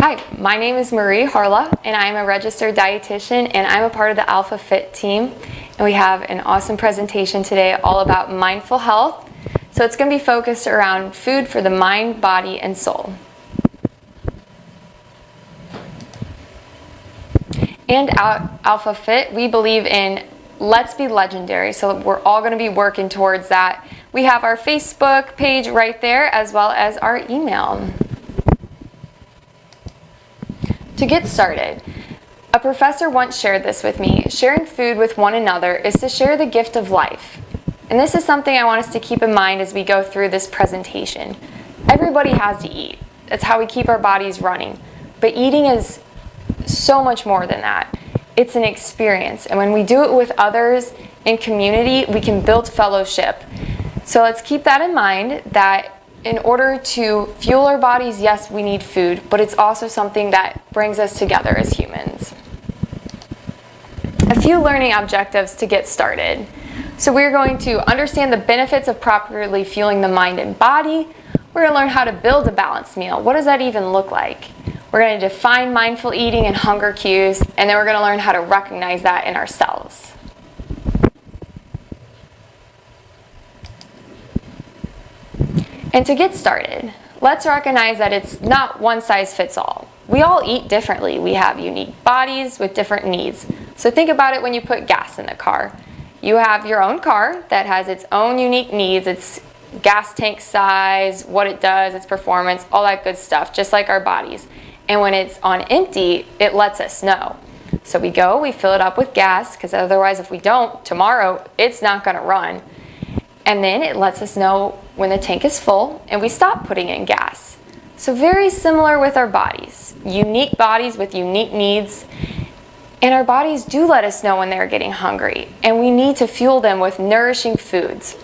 Hi, my name is Marie Harla, and I'm a registered dietitian, and I'm a part of the Alpha Fit team. And we have an awesome presentation today all about mindful health. So it's going to be focused around food for the mind, body, and soul. And at Alpha Fit, we believe in let's be legendary. So we're all going to be working towards that. We have our Facebook page right there, as well as our email. To get started, a professor once shared this with me. Sharing food with one another is to share the gift of life. And this is something I want us to keep in mind as we go through this presentation. Everybody has to eat. That's how we keep our bodies running. But eating is so much more than that. It's an experience. And when we do it with others in community, we can build fellowship. So let's keep that in mind, that in order to fuel our bodies, yes, we need food, but it's also something that brings us together as humans. A few learning objectives to get started. So we're going to understand the benefits of properly fueling the mind and body. We're going to learn how to build a balanced meal. What does that even look like? We're going to define mindful eating and hunger cues, and then we're going to learn how to recognize that in ourselves. And to get started, let's recognize that it's not one size fits all. We all eat differently. We have unique bodies with different needs. So think about it when you put gas in the car. You have your own car that has its own unique needs, its gas tank size, what it does, its performance, all that good stuff, just like our bodies. And when it's on empty, it lets us know. So we go, we fill it up with gas, because otherwise if we don't, tomorrow it's not going to run. And then it lets us know when the tank is full and we stop putting in gas. So very similar with our bodies. Unique bodies with unique needs. And our bodies do let us know when they're getting hungry. And we need to fuel them with nourishing foods.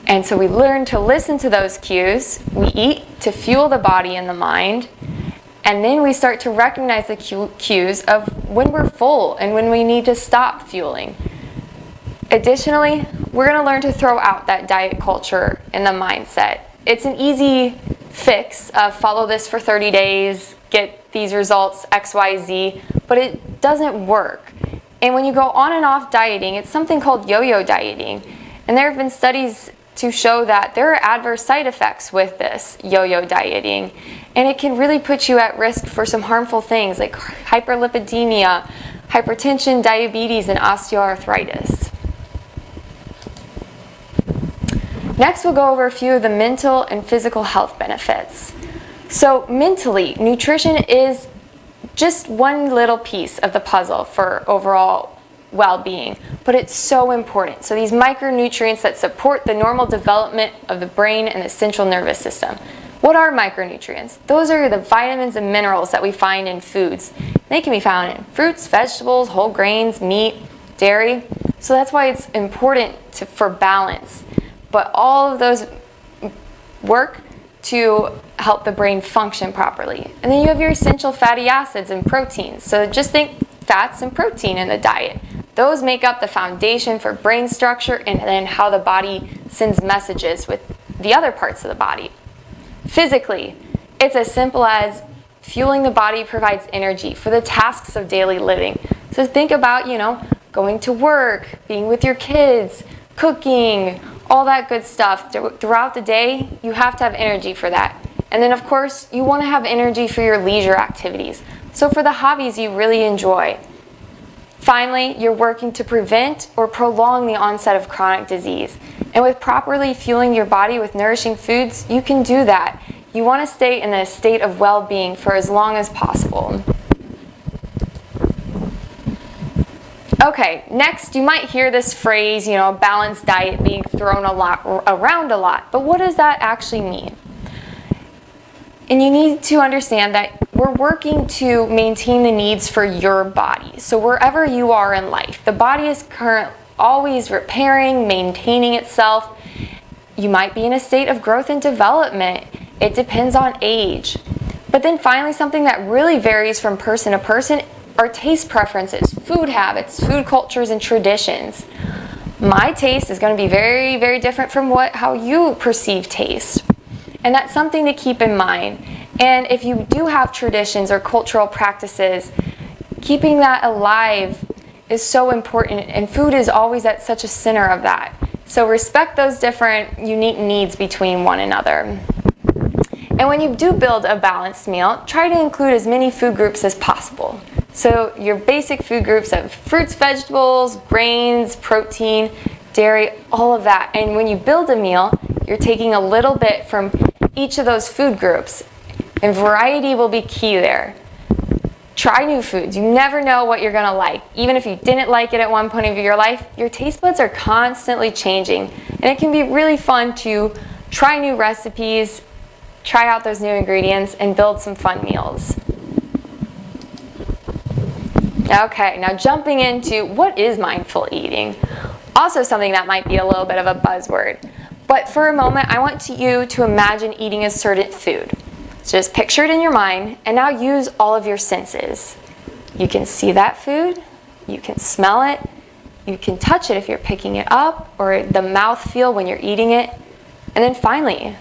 And so we learn to listen to those cues. We eat to fuel the body and the mind. And then we start to recognize the cues of when we're full and when we need to stop fueling. Additionally, we're going to learn to throw out that diet culture and the mindset. It's an easy fix of follow this for 30 days, get these results, X, Y, Z, but it doesn't work. And when you go on and off dieting, it's something called yo-yo dieting. And there have been studies to show that there are adverse side effects with this yo-yo dieting. And it can really put you at risk for some harmful things like hyperlipidemia, hypertension, diabetes, and osteoarthritis. Next, we'll go over a few of the mental and physical health benefits. So mentally, nutrition is just one little piece of the puzzle for overall well-being, but it's so important. So these micronutrients that support the normal development of the brain and the central nervous system. What are micronutrients? Those are the vitamins and minerals that we find in foods. They can be found in fruits, vegetables, whole grains, meat, dairy. So that's why it's important for balance. But all of those work to help the brain function properly. And then you have your essential fatty acids and proteins. So just think fats and protein in the diet. Those make up the foundation for brain structure and then how the body sends messages with the other parts of the body. Physically, it's as simple as fueling the body provides energy for the tasks of daily living. So think about, going to work, being with your kids, cooking, all that good stuff. Throughout the day, you have to have energy for that. And then, of course, you want to have energy for your leisure activities. So for the hobbies you really enjoy. Finally, you're working to prevent or prolong the onset of chronic disease. And with properly fueling your body with nourishing foods, you can do that. You want to stay in a state of well-being for as long as possible. Okay, next you might hear this phrase, balanced diet being thrown around a lot. But what does that actually mean? And you need to understand that we're working to maintain the needs for your body. So wherever you are in life, the body is always repairing, maintaining itself. You might be in a state of growth and development. It depends on age. But then finally, something that really varies from person to person are taste preferences, food habits, food cultures, and traditions. My taste is going to be very, very different from how you perceive taste. And that's something to keep in mind. And if you do have traditions or cultural practices, keeping that alive is so important, and food is always at such a center of that. So respect those different unique needs between one another. And when you do build a balanced meal, try to include as many food groups as possible. So your basic food groups of fruits, vegetables, grains, protein, dairy, all of that. And when you build a meal, you're taking a little bit from each of those food groups. And variety will be key there. Try new foods. You never know what you're gonna like. Even if you didn't like it at one point of your life, your taste buds are constantly changing. And it can be really fun to try new recipes, try out those new ingredients, and build some fun meals. Okay, now jumping into what is mindful eating. Also something that might be a little bit of a buzzword. But for a moment, I want you to imagine eating a certain food. So just picture it in your mind, and now use all of your senses. You can see that food, you can smell it, you can touch it if you're picking it up, or the mouth feel when you're eating it. And then finally,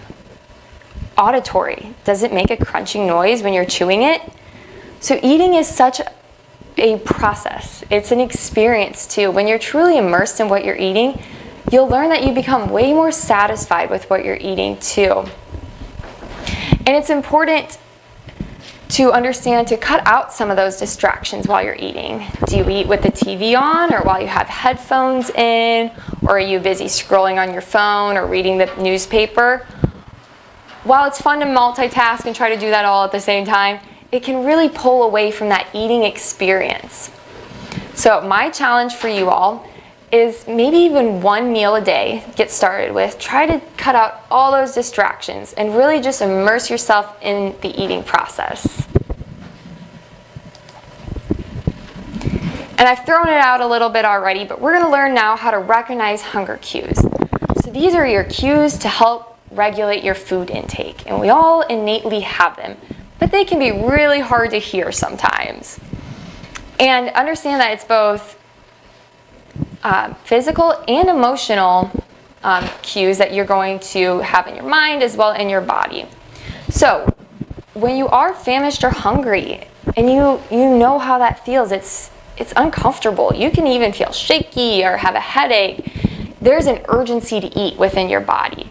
auditory. Does it make a crunching noise when you're chewing it? So eating is such a process. It's an experience too. When you're truly immersed in what you're eating, you'll learn that you become way more satisfied with what you're eating too. And it's important to understand to cut out some of those distractions while you're eating. Do you eat with the TV on, or while you have headphones in, or are you busy scrolling on your phone or reading the newspaper? While it's fun to multitask and try to do that all at the same time, it can really pull away from that eating experience. So my challenge for you all is maybe even one meal a day, get started with. Try to cut out all those distractions and really just immerse yourself in the eating process. And I've thrown it out a little bit already, but we're going to learn now how to recognize hunger cues. So these are your cues to help regulate your food intake, and we all innately have them, but they can be really hard to hear sometimes. And understand that it's both physical and emotional cues that you're going to have in your mind as well in your body. So when you are famished or hungry, and you know how that feels, it's uncomfortable. You can even feel shaky or have a headache. There's an urgency to eat within your body.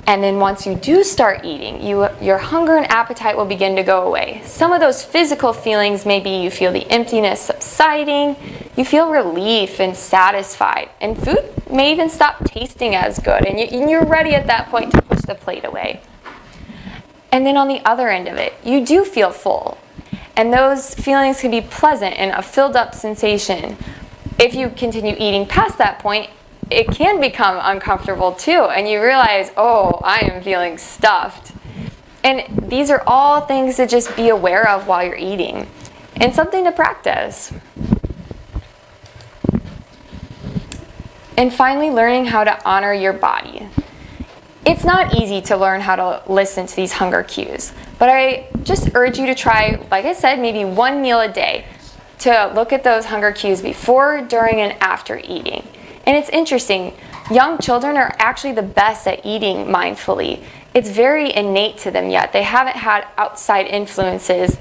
And then once you do start eating, your hunger and appetite will begin to go away. Some of those physical feelings, maybe you feel the emptiness subsiding, you feel relief and satisfied, and food may even stop tasting as good, and you're ready at that point to push the plate away. And then on the other end of it, you do feel full, and those feelings can be pleasant and a filled up sensation. If you continue eating past that point, it can become uncomfortable too, and you realize, oh, I am feeling stuffed. And these are all things to just be aware of while you're eating, and something to practice. And finally, learning how to honor your body. It's not easy to learn how to listen to these hunger cues, but I just urge you to try, like I said, maybe one meal a day to look at those hunger cues before, during, and after eating. And it's interesting, young children are actually the best at eating mindfully. It's very innate to them yet. They haven't had outside influences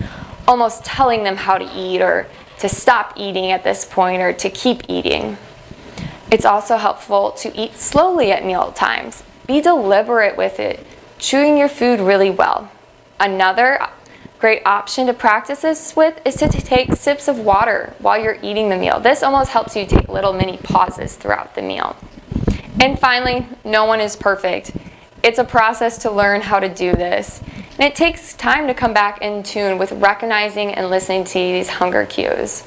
almost telling them how to eat or to stop eating at this point or to keep eating. It's also helpful to eat slowly at meal times. Be deliberate with it, chewing your food really well. Another great option to practice this with is to take sips of water while you're eating the meal. This almost helps you take little mini pauses throughout the meal. And finally, no one is perfect. It's a process to learn how to do this. And it takes time to come back in tune with recognizing and listening to these hunger cues.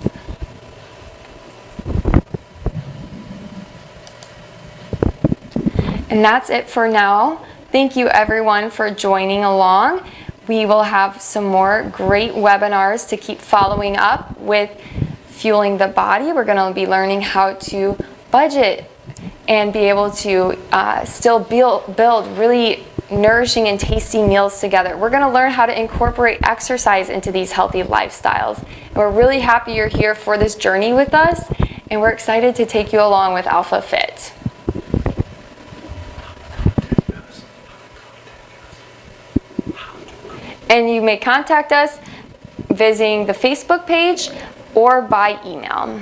And that's it for now. Thank you everyone for joining along. We will have some more great webinars to keep following up with Fueling the Body. We're going to be learning how to budget and be able to still build really nourishing and tasty meals together. We're going to learn how to incorporate exercise into these healthy lifestyles. And we're really happy you're here for this journey with us, and we're excited to take you along with Alpha Fit. And you may contact us visiting the Facebook page or by email.